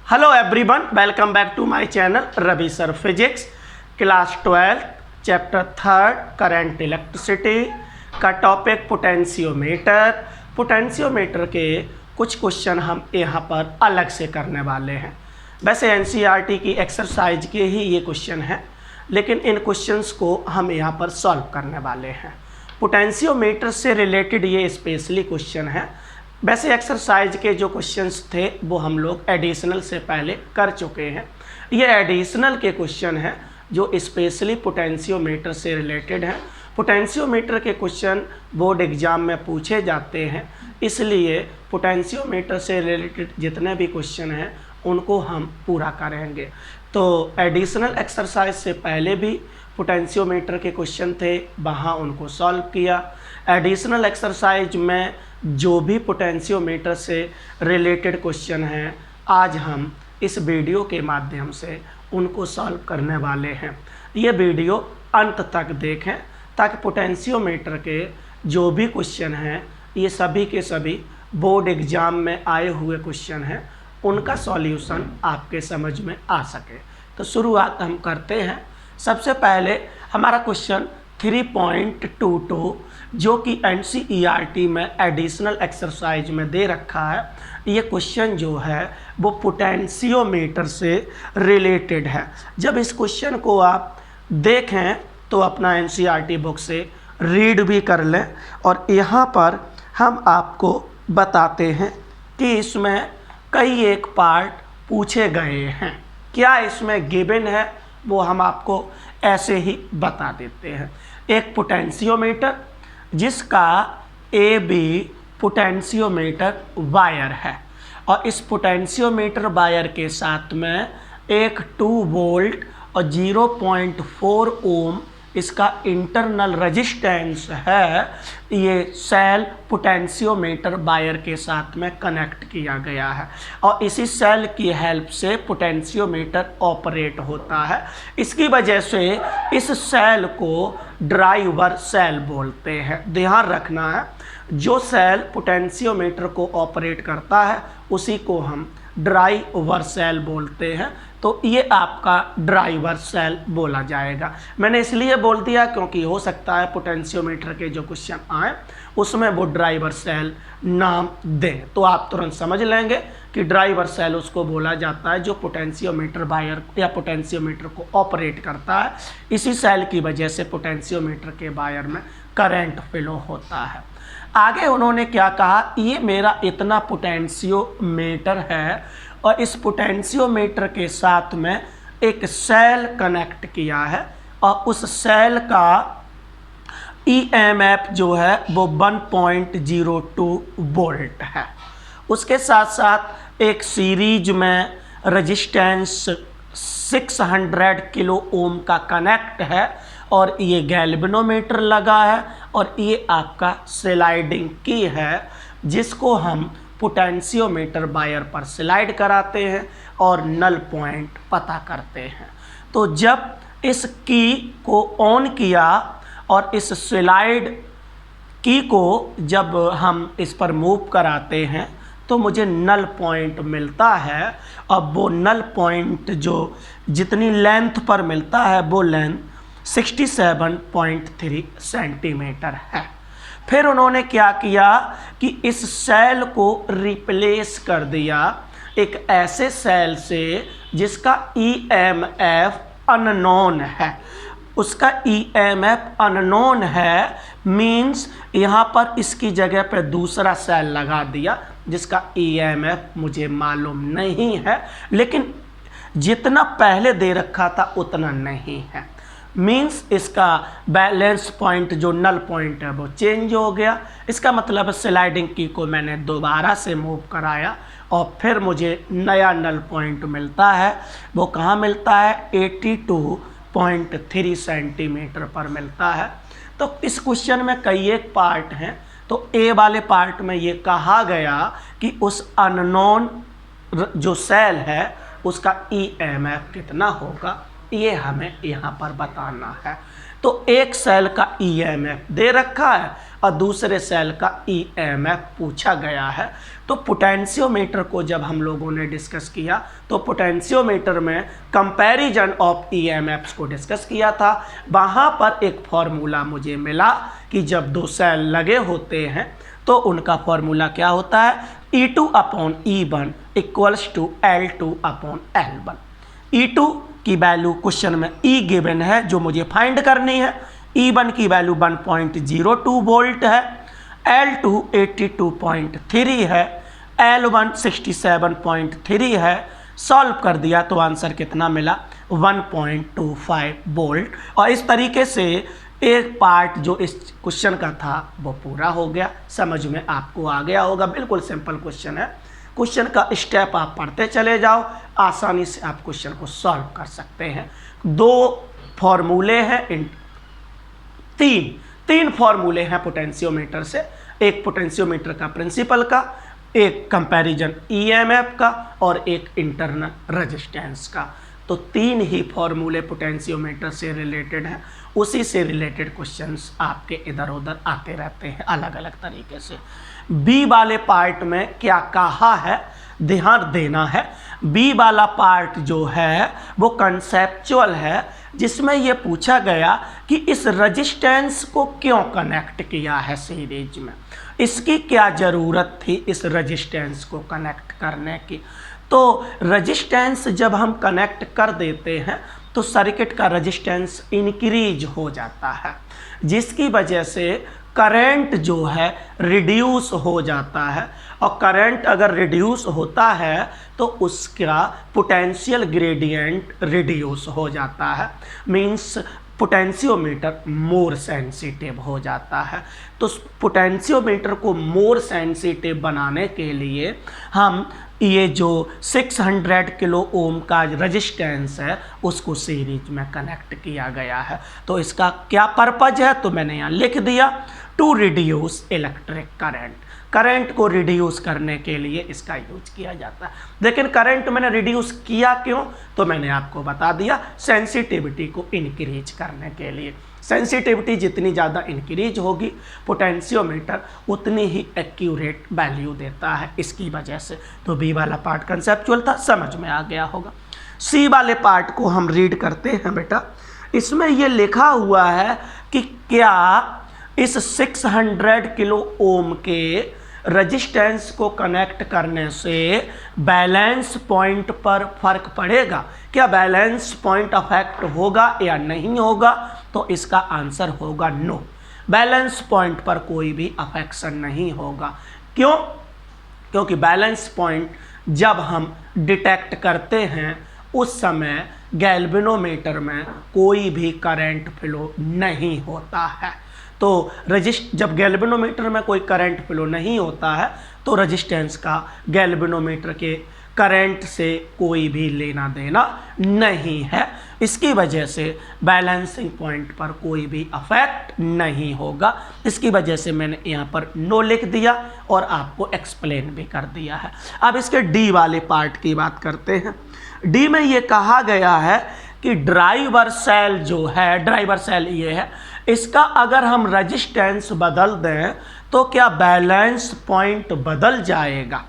Hello everyone, welcome back to my channel Ravi sir physics. Class 12 chapter 3 current electricity का topic potentiometer. Potentiometer के कुछ question हम यहाँ पर अलग से करने वाले हैं। वैसे एनसीईआरटी की एक्सरसाइज के ही ये क्वेश्चन हैं, लेकिन इन क्वेश्चंस को हम यहाँ पर सॉल्व करने वाले हैं। पोटेंशियोमीटर से रिलेटेड ये स्पेशली क्वेश्चन है। वैसे एक्सरसाइज के जो क्वेश्चंस थे वो हम लोग एडिशनल से पहले कर चुके हैं। ये एडिशनल के क्वेश्चन हैं जो स्पेशली पोटेंशियोमीटर से रिलेटेड हैं। पोटेंशियोमीटर के क्वेश्चन बोर्ड एग्जाम में पूछे जाते हैं, इसलिए पोटेंशियोमीटर से रिलेटेड जितने भी क्वेश्चन हैं उनको हम पूरा करेंगे। तो एडिशनल एक्सरसाइज से पहले भी पोटेंशियोमीटर के क्वेश्चन थे, वहाँ उनको सॉल्व किया। एडिशनल एक्सरसाइज में जो भी पोटेंशियोमीटर से रिलेटेड क्वेश्चन हैं, आज हम इस वीडियो के माध्यम से उनको सॉल्व करने वाले हैं। ये वीडियो अंत तक देखें ताकि पोटेंशियोमीटर के जो भी क्वेश्चन हैं, ये सभी के सभी बोर्ड एग्ज़ाम में आए हुए क्वेश्चन हैं, उनका सॉल्यूशन आपके समझ में आ सके। तो शुरुआत हम करते हैं। सबसे पहले हमारा क्वेश्चन 3.22 जो कि एनसीईआरटी में एडिशनल एक्सरसाइज में दे रखा है। ये क्वेश्चन जो है वो पोटेंशियोमीटर से रिलेटेड है। जब इस क्वेश्चन को आप देखें तो अपना एनसीईआरटी बुक से रीड भी कर लें, और यहाँ पर हम आपको बताते हैं कि इसमें कई एक पार्ट पूछे गए हैं। क्या इसमें गिवन है वो हम आपको ऐसे ही बता देते हैं। एक पोटेंशियोमीटर जिसका ए बी पोटेंशियोमीटर वायर है, और इस पोटेंशियोमीटर वायर के साथ में एक 2 वोल्ट और 0.4 ओम इसका इंटरनल रेजिस्टेंस है। ये सेल पोटेंशियोमीटर वायर के साथ में कनेक्ट किया गया है, और इसी सेल की हेल्प से पोटेंशियोमीटर ऑपरेट होता है। इसकी वजह से इस सेल को ड्राइवर सेल बोलते हैं। ध्यान रखना है, जो सेल पोटेंशियोमीटर को ऑपरेट करता है उसी को हम ड्राइवर सेल बोलते हैं। तो ये आपका ड्राइवर सेल बोला जाएगा। मैंने इसलिए बोल दिया क्योंकि हो सकता है पोटेंशियोमीटर के जो क्वेश्चन आए उसमें वो ड्राइवर सेल नाम दें, तो आप तुरंत समझ लेंगे कि ड्राइवर सेल उसको बोला जाता है जो पोटेंशियोमीटर वायर या पोटेंशियोमीटर को ऑपरेट करता है। इसी सेल की वजह से पोटेंशियोमीटर के वायर में करंट फ्लो होता है। आगे उन्होंने क्या कहा, ये मेरा इतना पोटेंशियोमीटर है और इस पोटेंशियोमीटर के साथ में एक सेल कनेक्ट किया है, और उस सेल का ईएमएफ जो है वो 1.02 वोल्ट है। उसके साथ साथ एक सीरीज में रेजिस्टेंस 600 किलो ओम का कनेक्ट है, और ये गैल्वेनोमीटर लगा है, और ये आपका स्लाइडिंग की है जिसको हम पोटेंशियोमीटर वायर पर स्लाइड कराते हैं और नल पॉइंट पता करते हैं। तो जब इस की को ऑन किया और इस स्लाइड की को जब हम इस पर मूव कराते हैं तो मुझे नल पॉइंट मिलता है। अब वो नल पॉइंट जो जितनी लेंथ पर मिलता है वो लेंथ 67.3 सेंटीमीटर है। फिर उन्होंने क्या किया कि इस सेल को रिप्लेस कर दिया एक ऐसे सेल से जिसका ईएमएफ अननोन है। उसका ईएमएफ अननोन है, मींस यहाँ पर इसकी जगह पर दूसरा सेल लगा दिया जिसका ईएमएफ मुझे मालूम नहीं है, लेकिन जितना पहले दे रखा था उतना नहीं है। मींस इसका बैलेंस पॉइंट जो नल पॉइंट है वो चेंज हो गया। इसका मतलब स्लाइडिंग की को मैंने दोबारा से मूव कराया और फिर मुझे नया नल पॉइंट मिलता है। वो कहाँ मिलता है? 82.3 सेंटीमीटर पर मिलता है। तो इस क्वेश्चन में कई एक पार्ट हैं। तो ए वाले पार्ट में ये कहा गया कि उस अननोन जो सेल है उसका ईएमएफ कितना होगा, ये हमें यहाँ पर बताना है। तो एक सेल का ईएमएफ दे रखा है और दूसरे सेल का ईएमएफ पूछा गया है। तो पोटेंशियोमीटर को जब हम लोगों ने डिस्कस किया तो पोटेंशियोमीटर में कंपैरिजन ऑफ ईएमएफ्स को डिस्कस किया था। वहाँ पर एक फॉर्मूला मुझे मिला कि जब दो सेल लगे होते हैं तो उनका फॉर्मूला क्या होता है, E2/E1 equals to L2/L1। E2 की वैल्यू क्वेश्चन में E गिवन है जो मुझे फाइंड करनी है, E1 की वैल्यू 1.02 वोल्ट है, L2 82.3 है, L1 67.3 है। सॉल्व कर दिया तो आंसर कितना मिला, 1.25 वोल्ट। और इस तरीके से एक पार्ट जो इस क्वेश्चन का था वो पूरा हो गया। समझ में आपको आ गया होगा, बिल्कुल सिंपल क्वेश्चन है। क्वेश्चन का स्टेप आप पढ़ते चले जाओ, आसानी से आप क्वेश्चन को सॉल्व कर सकते हैं। दो फॉर्मूले हैं, तीन फॉर्मूले हैं पोटेंशियोमीटर से, एक पोटेंशियोमीटर का प्रिंसिपल का, एक कंपैरिजन ईएमएफ का और एक इंटरनल रेजिस्टेंस का। तो तीन ही फॉर्मूले पोटेंशियोमीटर से रिलेटेड हैं, उसी से रिलेटेड क्वेश्चंस आपके इधर उधर आते रहते हैं अलग अलग तरीके से। बी वाले पार्ट में क्या कहा है ध्यान देना है। बी वाला पार्ट जो है वो कंसेप्चुअल है, जिसमें ये पूछा गया कि इस रेजिस्टेंस को क्यों कनेक्ट किया है सीरीज में, इसकी क्या ज़रूरत थी इस रेजिस्टेंस को कनेक्ट करने की। तो रेजिस्टेंस जब हम कनेक्ट कर देते हैं तो सर्किट का रेजिस्टेंस इंक्रीज हो जाता है, जिसकी वजह से करंट जो है रिड्यूस हो जाता है। और करंट अगर रिड्यूस होता है तो उसका पोटेंशियल ग्रेडियंट रिड्यूस हो जाता है, मींस पोटेंशियोमीटर मोर सेंसिटिव हो जाता है। तो पोटेंशियोमीटर को मोर सेंसिटिव बनाने के लिए हम ये जो 600 किलो ओम का रेजिस्टेंस है उसको सीरीज में कनेक्ट किया गया है। तो इसका क्या पर्पज है तो मैंने यहाँ लिख दिया, to reduce electric current. Current को रिड्यूस करने के लिए इसका यूज किया जाता है। लेकिन करंट मैंने रिड्यूस किया क्यों, तो मैंने आपको बता दिया, सेंसिटिविटी को इंक्रीज करने के लिए। सेंसिटिविटी जितनी ज़्यादा इंक्रीज होगी पोटेंशियोमीटर उतनी ही एक्यूरेट वैल्यू देता है, इसकी वजह से। तो बी वाला पार्ट कंसेप्चुअल था, समझ में आ गया होगा। सी वाले पार्ट को हम रीड करते हैं बेटा। इसमें ये लिखा हुआ है कि क्या इस 600 किलो ओम के रेजिस्टेंस को कनेक्ट करने से बैलेंस पॉइंट पर फर्क पड़ेगा, क्या बैलेंस पॉइंट अफेक्ट होगा या नहीं होगा। तो इसका आंसर होगा नो, बैलेंस पॉइंट पर कोई भी अफेक्शन नहीं होगा। क्यों, क्योंकि बैलेंस पॉइंट जब हम डिटेक्ट करते हैं उस समय गैल्वेनोमीटर में कोई भी करंट फ्लो नहीं होता है। तो जब गैल्वेनोमीटर में कोई करंट फ्लो नहीं होता है तो रेजिस्टेंस का गैल्वेनोमीटर के करंट से कोई भी लेना देना नहीं है। इसकी वजह से बैलेंसिंग पॉइंट पर कोई भी अफेक्ट नहीं होगा। इसकी वजह से मैंने यहाँ पर नो लिख दिया और आपको एक्सप्लेन भी कर दिया है। अब इसके डी वाले पार्ट की बात करते हैं। डी में ये कहा गया है कि ड्राइवर सेल जो है, ड्राइवर सेल ये है, इसका अगर हम रेजिस्टेंस बदल दें तो क्या बैलेंस पॉइंट बदल जाएगा,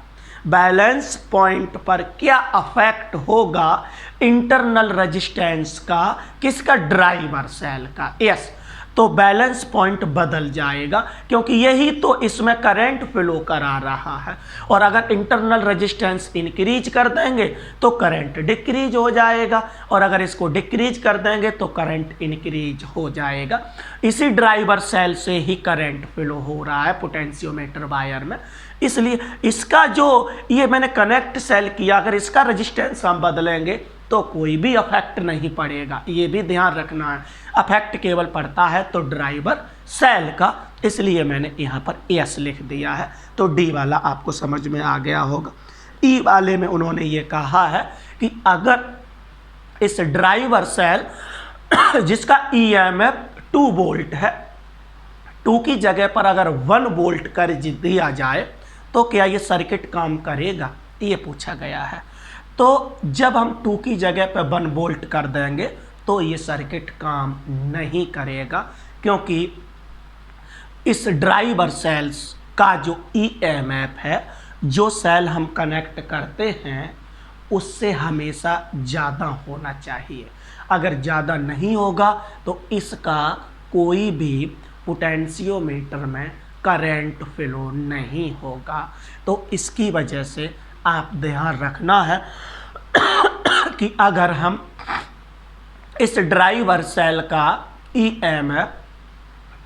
बैलेंस पॉइंट पर क्या अफेक्ट होगा इंटरनल रेजिस्टेंस का, किसका, ड्राइवर सेल का। यस, तो बैलेंस पॉइंट बदल जाएगा क्योंकि यही तो इसमें करंट फ्लो करा रहा है। और अगर इंटरनल रेजिस्टेंस इंक्रीज कर देंगे तो करंट डिक्रीज हो जाएगा, और अगर इसको डिक्रीज कर देंगे तो करंट इंक्रीज हो जाएगा। इसी ड्राइवर सेल से ही करंट फ्लो हो रहा है पोटेंशियोमीटर वायर में। इसलिए इसका जो ये मैंने कनेक्ट सेल किया, अगर इसका रेजिस्टेंस हम बदलेंगे तो कोई भी अफेक्ट नहीं पड़ेगा, ये भी ध्यान रखना है। अफेक्ट केवल पड़ता है तो ड्राइवर सेल का, इसलिए मैंने यहाँ पर एस लिख दिया है। तो डी वाला आपको समझ में आ गया होगा। ई वाले में उन्होंने ये कहा है कि अगर इस ड्राइवर सेल जिसका ईएमएफ 2 वोल्ट है, 2 की जगह पर अगर 1 वोल्ट कर दिया जाए तो क्या ये सर्किट काम करेगा, ये पूछा गया है। तो जब हम 2 की जगह पर 1 वोल्ट कर देंगे तो ये सर्किट काम नहीं करेगा, क्योंकि इस ड्राइवर सेल्स का जो ईएमएफ है, जो सेल हम कनेक्ट करते हैं उससे हमेशा ज़्यादा होना चाहिए। अगर ज़्यादा नहीं होगा तो इसका कोई भी पोटेंशियोमीटर में करंट फ्लो नहीं होगा। तो इसकी वजह से आप ध्यान रखना है कि अगर हम इस ड्राइवर सेल का ईएमएफ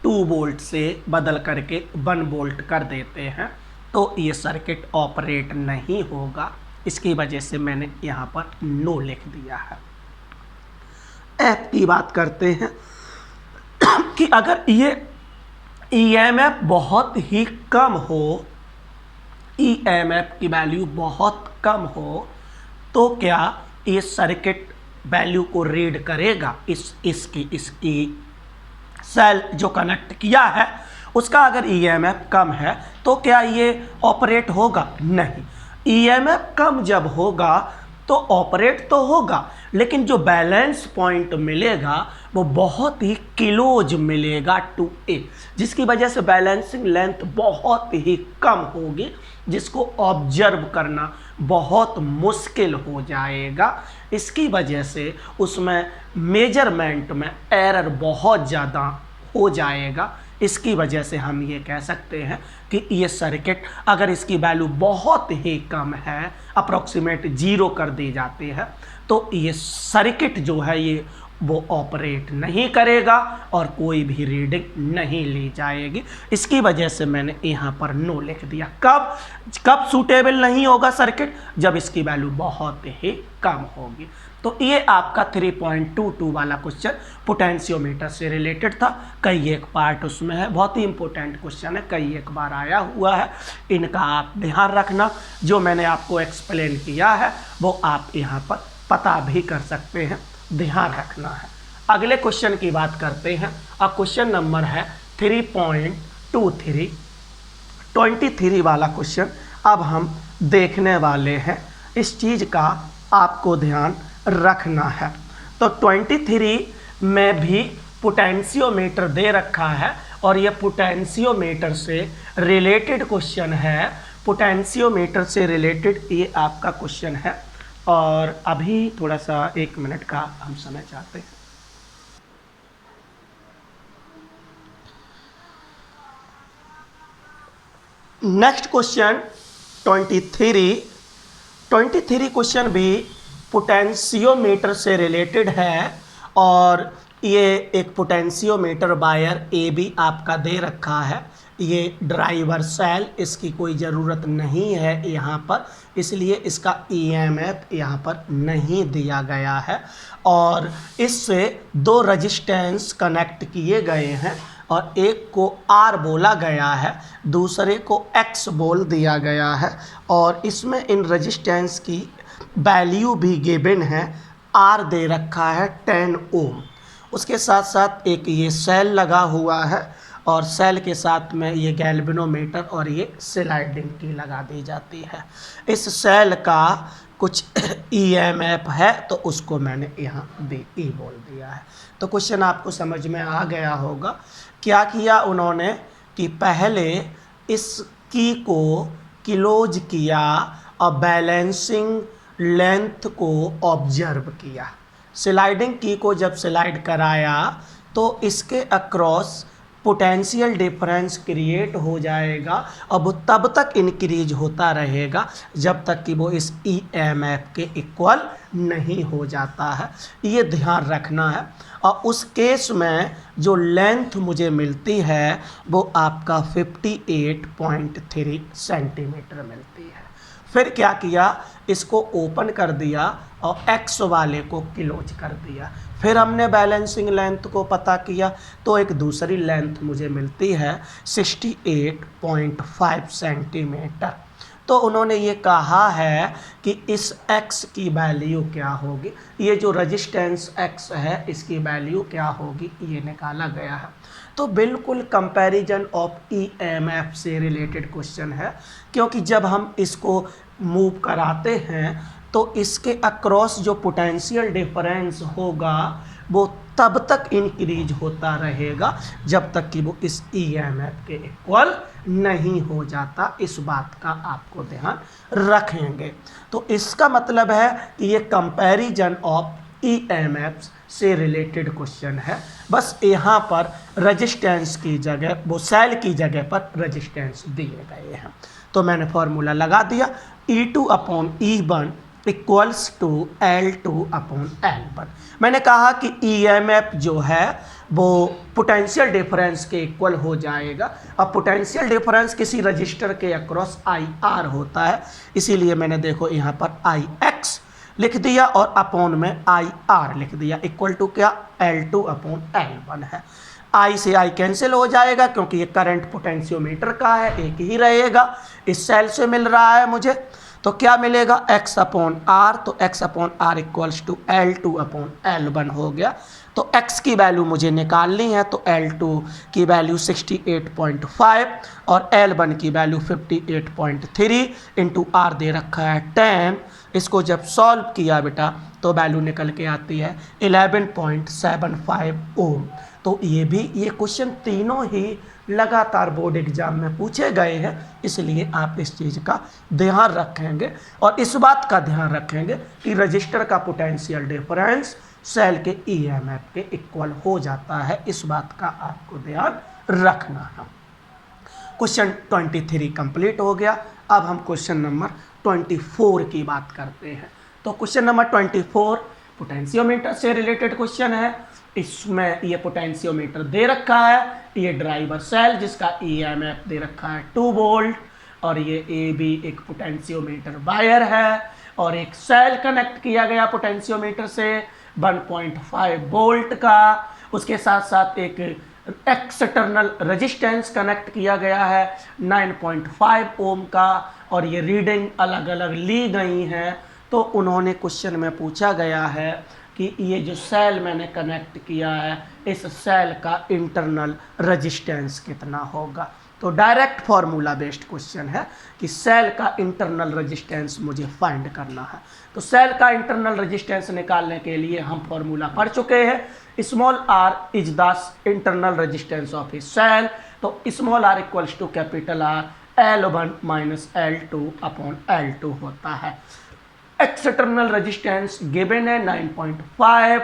2 वोल्ट से बदल करके 1 वोल्ट कर देते हैं तो ये सर्किट ऑपरेट नहीं होगा। इसकी वजह से मैंने यहाँ पर नो लिख दिया है। एफ की बात करते हैं कि अगर ये ईएमएफ बहुत ही कम हो, ईएमएफ की वैल्यू बहुत कम हो, तो क्या ये सर्किट वैल्यू को रीड करेगा? इसकी सेल जो कनेक्ट किया है उसका अगर ईएमएफ कम है तो क्या ये ऑपरेट होगा? नहीं। ईएमएफ कम जब होगा तो ऑपरेट तो होगा, लेकिन जो बैलेंस पॉइंट मिलेगा वो बहुत ही क्लोज मिलेगा टू ए, जिसकी वजह से बैलेंसिंग लेंथ बहुत ही कम होगी, जिसको ऑब्जर्व करना बहुत मुश्किल हो जाएगा। इसकी वजह से उसमें मेजरमेंट में एरर बहुत ज़्यादा हो जाएगा। इसकी वजह से हम ये कह सकते हैं कि ये सर्किट अगर इसकी वैल्यू बहुत ही कम है, अप्रॉक्सीमेट 0 कर दी जाती है, तो ये सर्किट जो है ये वो ऑपरेट नहीं करेगा और कोई भी रीडिंग नहीं ली जाएगी। इसकी वजह से मैंने यहाँ पर नो लिख दिया। कब सूटेबल नहीं होगा सर्किट? जब इसकी वैल्यू बहुत ही कम होगी। तो ये आपका 3.22 वाला क्वेश्चन पोटेंशियोमीटर से रिलेटेड था। कई एक पार्ट उसमें है, बहुत ही इंपॉर्टेंट क्वेश्चन है, कई एक बार आया हुआ है। इनका आप ध्यान रखना, जो मैंने आपको एक्सप्लेन किया है वो आप यहाँ पर पता भी कर सकते हैं, ध्यान रखना है। अगले क्वेश्चन की बात करते हैं। अब क्वेश्चन नंबर है 3.23, 23 वाला क्वेश्चन अब हम देखने वाले हैं। इस चीज़ का आपको ध्यान रखना है। तो 23 में भी पोटेंशियोमीटर दे रखा है और ये पोटेंशियोमीटर से रिलेटेड क्वेश्चन है। पोटेंशियोमीटर से रिलेटेड ये आपका क्वेश्चन है और अभी थोड़ा सा 1 मिनट का हम समय चाहते हैं। नेक्स्ट क्वेश्चन 23 क्वेश्चन भी पोटेंशियोमीटर से रिलेटेड है और ये एक पोटेंशियोमीटर वायर ए भी आपका दे रखा है। ये ड्राइवर सेल, इसकी कोई ज़रूरत नहीं है यहाँ पर, इसलिए इसका ईएमएफ यहाँ पर नहीं दिया गया है। और इससे 2 रजिस्टेंस कनेक्ट किए गए हैं और एक को R बोला गया है, दूसरे को X बोल दिया गया है। और इसमें इन रजिस्टेंस की वैल्यू भी गिवन है। R दे रखा है 10 ओम। उसके साथ साथ एक ये सेल लगा हुआ है और सेल के साथ में ये गैल्वेनोमीटर और ये स्लाइडिंग की लगा दी जाती है। इस सेल का कुछ ईएमएफ है तो उसको मैंने यहाँ ई बोल दिया है। तो क्वेश्चन आपको समझ में आ गया होगा। क्या किया उन्होंने कि पहले इस की को क्लोज किया और बैलेंसिंग लेंथ को ऑब्जर्व किया। स्लाइडिंग की को जब स्लाइड कराया तो इसके अक्रॉस पोटेंशियल डिफरेंस क्रिएट हो जाएगा और वो तब तक इंक्रीज होता रहेगा जब तक कि वो इस ईएमएफ के इक्वल नहीं हो जाता है। ये ध्यान रखना है। और उस केस में जो लेंथ मुझे मिलती है वो आपका 58.3 सेंटीमीटर मिलती है। फिर क्या किया, इसको ओपन कर दिया और एक्स वाले को क्लोज कर दिया। फिर हमने बैलेंसिंग लेंथ को पता किया तो एक दूसरी लेंथ मुझे मिलती है 68.5 सेंटीमीटर। तो उन्होंने ये कहा है कि इस x की वैल्यू क्या होगी, ये जो रजिस्टेंस x है इसकी वैल्यू क्या होगी, ये निकाला गया है। तो बिल्कुल कंपैरिजन ऑफ ईएमएफ से रिलेटेड क्वेश्चन है, क्योंकि जब हम इसको मूव कराते हैं तो इसके अक्रॉस जो पोटेंशियल डिफरेंस होगा वो तब तक इंक्रीज होता रहेगा जब तक कि वो इस EMF के इक्वल नहीं हो जाता। इस बात का आपको ध्यान रखेंगे। तो इसका मतलब है कि ये कंपैरिजन ऑफ EMF से रिलेटेड क्वेश्चन है। बस यहाँ पर रेजिस्टेंस की जगह, वो सेल की जगह पर रेजिस्टेंस दिए गए हैं। तो मैंने फॉर्मूला लगा दिया, E2/E1 इक्वल्स टू L2/L1। मैंने कहा कि EMF जो है वो पोटेंशियल डिफरेंस के इक्वल हो जाएगा। अब पोटेंशियल डिफरेंस किसी रजिस्टर के अक्रॉस IR होता है, इसीलिए मैंने देखो यहाँ पर IX लिख दिया और अपॉन में IR लिख दिया, इक्वल टू क्या, L2/L1 है। I से I कैंसिल हो जाएगा क्योंकि ये करंट पोटेंशियोमीटर का है, एक ही रहेगा। इस सेल से मिल रहा है मुझे, तो क्या मिलेगा, X/R। तो X/R इक्वल्स टू L2/L1 हो गया। तो X की वैल्यू मुझे निकालनी है, तो L2 की वैल्यू 68.5 और L1 की वैल्यू 58.3 इंटू R दे रखा है 10। इसको जब सॉल्व किया बेटा तो वैल्यू निकल के आती है 11.75 ओम। तो ये क्वेश्चन तीनों ही लगातार बोर्ड एग्जाम में पूछे गए हैं, इसलिए आप इस चीज़ का ध्यान रखेंगे और इस बात का ध्यान रखेंगे कि रजिस्टर का पोटेंशियल डिफरेंस सेल के EMF के इक्वल हो जाता है। इस बात का आपको ध्यान रखना है। क्वेश्चन 23 कंप्लीट हो गया। अब हम क्वेश्चन नंबर 24 की बात करते हैं। तो क्वेश्चन नंबर 24 पोटेंशियोमीटर से रिलेटेड क्वेश्चन है। इसमें ये पोटेंशियोमीटर दे रखा है, ये ड्राइवर सेल जिसका EMF दे रखा है 2 वोल्ट और ये AB एक पोटेंशियोमीटर वायर है और एक सेल कनेक्ट किया गया पोटेंशियोमीटर से 1.5 वोल्ट का। उसके साथ साथ एक एक्सटर्नल रेजिस्टेंस कनेक्ट किया गया है 9.5 ओम का और ये रीडिंग अलग अलग ली गई हैं। तो उन्होंने क्वेश्चन में पूछा गया है कि ये जो सेल मैंने कनेक्ट किया है इस सेल का इंटरनल रेजिस्टेंस कितना होगा। तो डायरेक्ट फार्मूला बेस्ड क्वेश्चन है कि सेल का इंटरनल रेजिस्टेंस मुझे फाइंड करना है। तो सेल का इंटरनल रेजिस्टेंस निकालने के लिए हम फार्मूला पढ़ चुके हैं। Small r is the internal resistance of a cell. तो small r equals to capital R L1 minus L2/L2 होता है। एक्सटर्नल रेजिस्टेंस गिवन है 9.5।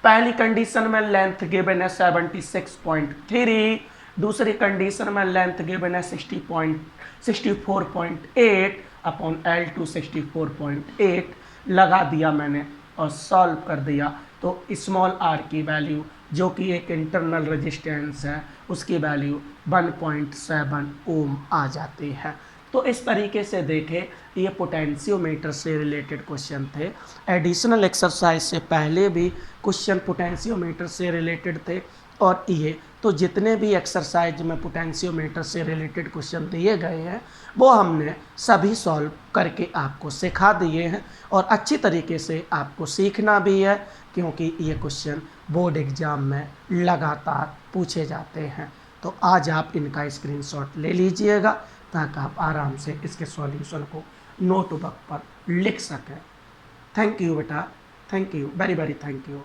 पहली कंडीशन में लेंथ गिवन है 76.3, दूसरी कंडीशन में लेंथ गिवन है 64.8/L2 64.8 लगा दिया मैंने और सॉल्व कर दिया। तो स्मॉल r की वैल्यू जो कि एक इंटरनल रेजिस्टेंस है उसकी वैल्यू 1.7 ओम आ जाती है। तो इस तरीके से देखें, ये पोटेंशियोमीटर से रिलेटेड क्वेश्चन थे। एडिशनल एक्सरसाइज से पहले भी क्वेश्चन पोटेंशियोमीटर से रिलेटेड थे और ये तो जितने भी एक्सरसाइज में पोटेंशियोमीटर से रिलेटेड क्वेश्चन दिए गए हैं वो हमने सभी सॉल्व करके आपको सिखा दिए हैं और अच्छी तरीके से आपको सीखना भी है क्योंकि ये क्वेश्चन बोर्ड एग्ज़ाम में लगातार पूछे जाते हैं। तो आज आप इनका स्क्रीनशॉट ले लीजिएगा ताकि आप आराम से इसके सॉल्यूशन को नोटबुक पर लिख सकें। थैंक यू बेटा, thank you, very very thank you.